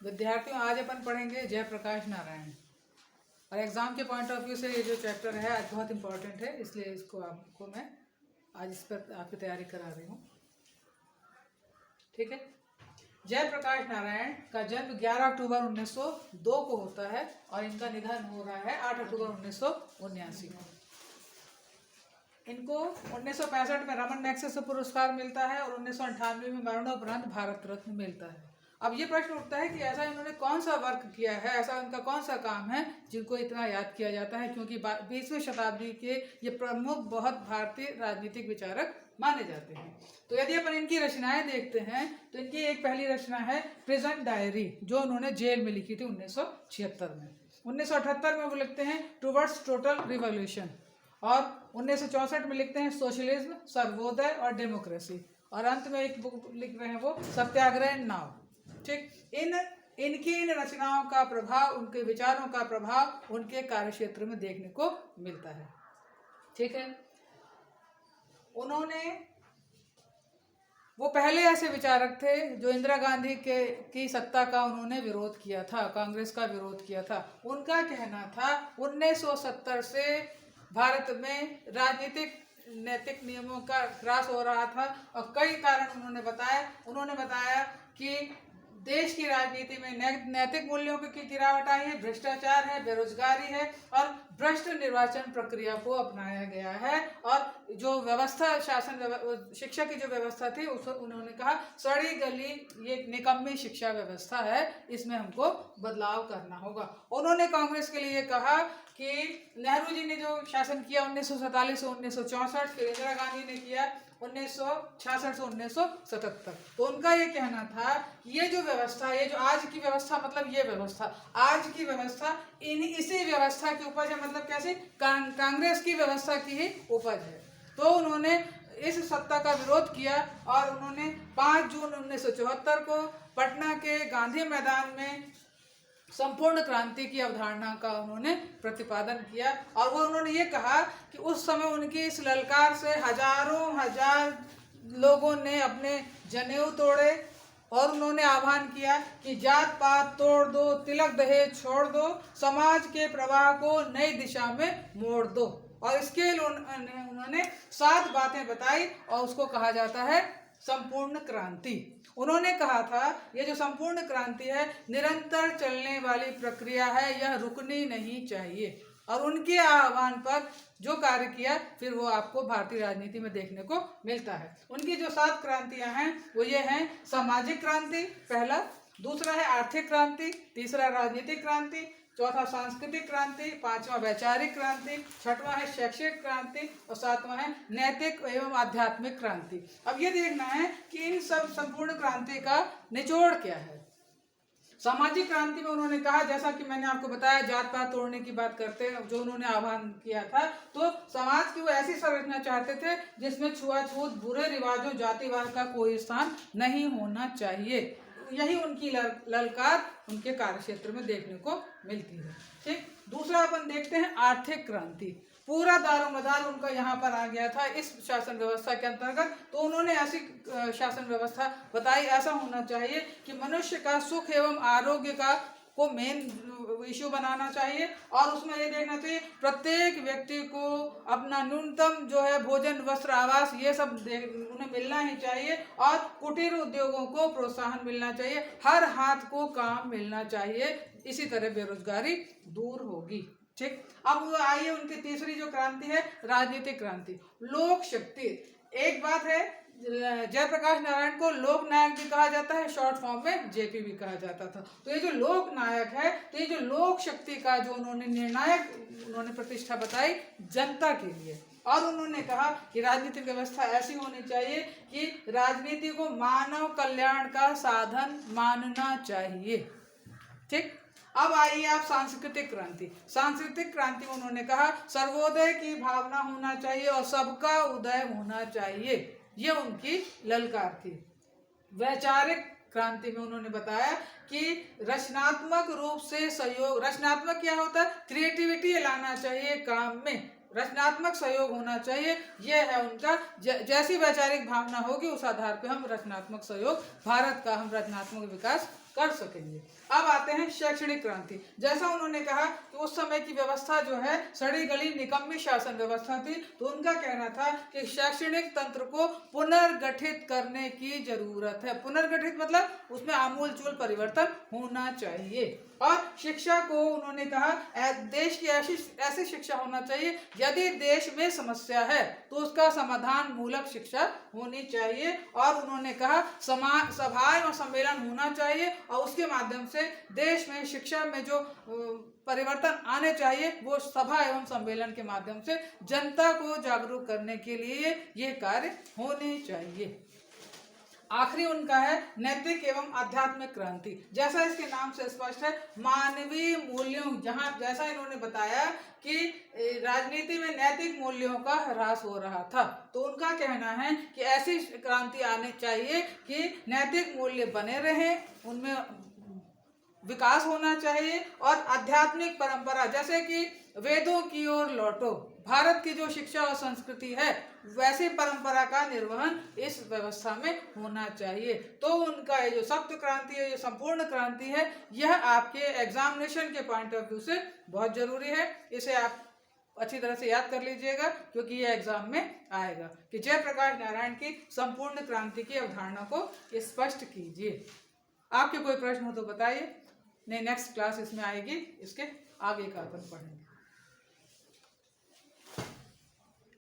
विद्यार्थियों, आज अपन पढ़ेंगे जयप्रकाश नारायण। और एग्ज़ाम के पॉइंट ऑफ व्यू से ये जो चैप्टर है आज बहुत इम्पोर्टेंट है, इसलिए इसको आपको मैं आज इस पर आपकी तैयारी करा रही हूँ। ठीक है। जयप्रकाश नारायण का जन्म 11 अक्टूबर 1902 को होता है और इनका निधन हो रहा है 8 अक्टूबर 1979 को। इनको 1965 में रमन मैग्सेसे पुरस्कार मिलता है और 1998 में मरणोपरांत भारत रत्न मिलता है। अब ये प्रश्न उठता है कि ऐसा इन्होंने कौन सा वर्क किया है, ऐसा उनका कौन सा काम है जिनको इतना याद किया जाता है, क्योंकि 20वीं शताब्दी के ये प्रमुख बहुत भारतीय राजनीतिक विचारक माने जाते हैं। तो यदि अपन इनकी रचनाएं देखते हैं तो इनकी एक पहली रचना है प्रिजन डायरी, जो उन्होंने जेल में लिखी थी 1976 में। 1978 में वो लिखते हैं टुवर्ड्स टोटल रिवॉल्यूशन, और 1964 में लिखते हैं सोशलिज्म, सर्वोदय और डेमोक्रेसी, और अंत में एक बुक लिख रहे हैं वो सत्याग्रह नाव। ठीक। इन रचनाओं का प्रभाव, उनके विचारों का प्रभाव उनके कार्यक्षेत्र में देखने को मिलता है। ठीक है। वो पहले ऐसे विचारक थे जो इंदिरा गांधी की सत्ता का उन्होंने विरोध किया था, कांग्रेस का विरोध किया था। उनका कहना था 1970 से भारत में राजनीतिक नैतिक नियमों का ह्रास हो रहा था, और कई कारण उन्होंने बताया कि देश की राजनीति में नैतिक मूल्यों की गिरावट आई है, भ्रष्टाचार है, बेरोजगारी है, और भ्रष्ट निर्वाचन प्रक्रिया को अपनाया गया है, और जो व्यवस्था शिक्षा की जो व्यवस्था थी उस उन्होंने कहा सड़ी गली ये निकम्मी शिक्षा व्यवस्था है, इसमें हमको बदलाव करना होगा। उन्होंने कांग्रेस के लिए कहा कि नेहरू जी ने जो शासन किया 1947 से 1964, फिर इंदिरा गांधी ने किया 1966 से 1977, तो उनका ये कहना था कि ये जो व्यवस्था, ये जो आज की व्यवस्था, मतलब ये व्यवस्था, आज की व्यवस्था इसी व्यवस्था की उपज है, मतलब कैसे कांग्रेस की व्यवस्था की ही उपज है। तो उन्होंने इस सत्ता का विरोध किया और उन्होंने 5 जून 1974 को पटना के गांधी मैदान में संपूर्ण क्रांति की अवधारणा का उन्होंने प्रतिपादन किया, और वो उन्होंने ये कहा कि उस समय उनकी इस ललकार से हजार लोगों ने अपने जनेऊ तोड़े, और उन्होंने आह्वान किया कि जात पात तोड़ दो, तिलक दहेज छोड़ दो, समाज के प्रवाह को नई दिशा में मोड़ दो, और इसके लिए उन्होंने 7 बातें बताई, और उसको कहा जाता है संपूर्ण क्रांति। उन्होंने कहा था ये जो संपूर्ण क्रांति है निरंतर चलने वाली प्रक्रिया है, यह रुकनी नहीं चाहिए, और उनके आह्वान पर जो कार्य किया फिर वो आपको भारतीय राजनीति में देखने को मिलता है। उनकी जो 7 क्रांतियां हैं वो ये हैं सामाजिक क्रांति पहला, दूसरा है आर्थिक क्रांति, तीसरा राजनीतिक क्रांति, चौथा सांस्कृतिक क्रांति, 5वां वैचारिक क्रांति, 6वां है शैक्षिक क्रांति, और 7वां है नैतिक एवं आध्यात्मिक क्रांति। अब ये देखना है कि इन सब संपूर्ण क्रांति का निचोड़ क्या है। सामाजिक क्रांति में उन्होंने कहा, जैसा कि मैंने आपको बताया, जात पात तोड़ने की बात करते हैं, जो उन्होंने आह्वान किया था, तो समाज की वो ऐसी संरचना चाहते थे जिसमें छुआछूत, बुरे रिवाजों, जातिवाद का कोई स्थान नहीं होना चाहिए। यही उनकी ललकार उनके कार्यक्षेत्र में देखने को मिलती है। ठीक। दूसरा अपन देखते हैं आर्थिक क्रांति। पूरा दारोमदार उनका यहाँ पर आ गया था इस शासन व्यवस्था के अंतर्गत। तो उन्होंने ऐसी शासन व्यवस्था बताई, ऐसा होना चाहिए कि मनुष्य का सुख एवं आरोग्य को मेन इश्यू बनाना चाहिए, और उसमें ये देखना चाहिए प्रत्येक व्यक्ति को अपना न्यूनतम जो है भोजन, वस्त्र, आवास, ये सब उन्हें मिलना ही चाहिए, और कुटीर उद्योगों को प्रोत्साहन मिलना चाहिए, हर हाथ को काम मिलना चाहिए, इसी तरह बेरोजगारी दूर होगी। ठीक। अब आइए उनकी तीसरी जो क्रांति है राजनीतिक क्रांति, लोक शक्ति। एक बात है, जयप्रकाश नारायण को लोक नायक भी कहा जाता है, शॉर्ट फॉर्म में जेपी भी कहा जाता था। तो ये जो लोक नायक है, तो ये जो लोक शक्ति का जो उन्होंने प्रतिष्ठा बताई जनता के लिए, और उन्होंने कहा कि राजनीतिक व्यवस्था ऐसी होनी चाहिए कि राजनीति को मानव कल्याण का साधन मानना चाहिए। ठीक। अब आइए आप सांस्कृतिक क्रांति। सांस्कृतिक क्रांति में उन्होंने कहा सर्वोदय की भावना होना चाहिए और सबका उदय होना चाहिए, ये उनकी ललकार थी। वैचारिक क्रांति में उन्होंने बताया कि रचनात्मक रूप से सहयोग, रचनात्मक क्या होता है, क्रिएटिविटी लाना चाहिए काम में, रचनात्मक सहयोग होना चाहिए, यह है उनका। जैसी वैचारिक भावना होगी उस आधार पे हम रचनात्मक सहयोग, भारत का हम रचनात्मक विकास कर सकेंगे। अब आते हैं शैक्षणिक क्रांति। जैसा उन्होंने कहा कि उस समय की व्यवस्था जो है सड़ी गली निकम्मी शासन व्यवस्था थी, तो उनका कहना था कि शैक्षणिक तंत्र को पुनर्गठित करने की जरूरत है। पुनर्गठित मतलब उसमें आमूलचूल परिवर्तन होना चाहिए। और शिक्षा को उन्होंने कहा देश की ऐसी शिक्षा होना चाहिए, यदि देश में समस्या है तो उसका समाधान मूलक शिक्षा होनी चाहिए। और उन्होंने कहा सभाएं और सम्मेलन होना चाहिए और उसके माध्यम से देश में शिक्षा में जो परिवर्तन आने चाहिए वो सभा एवं सम्मेलन के माध्यम से जनता को जागरूक करने के लिए ये कार्य होने चाहिए। आखिरी उनका है नैतिक एवं आध्यात्मिक क्रांति। जैसा इसके नाम से स्पष्ट है, मानवीय मूल्यों, जहां जैसा इन्होंने बताया कि राजनीति में नैतिक मूल्यों का ह्रास हो रहा था, तो उनका कहना है कि ऐसी क्रांति आनी चाहिए कि नैतिक मूल्य बने रहें, उनमें विकास होना चाहिए। और आध्यात्मिक परंपरा, जैसे कि वेदों की ओर लौटो, भारत की जो शिक्षा और संस्कृति है वैसी परंपरा का निर्वहन इस व्यवस्था में होना चाहिए। तो उनका ये जो सप्त क्रांति है, ये संपूर्ण क्रांति है, यह आपके एग्जामिनेशन के पॉइंट ऑफ व्यू से बहुत जरूरी है। इसे आप अच्छी तरह से याद कर लीजिएगा क्योंकि ये एग्जाम में आएगा कि जयप्रकाश नारायण की संपूर्ण क्रांति की अवधारणा को स्पष्ट कीजिए। आपके कोई प्रश्न हो तो बताइए, नहीं नेक्स्ट क्लास इसमें आएगी, इसके आगे का अपन पढ़ेंगे।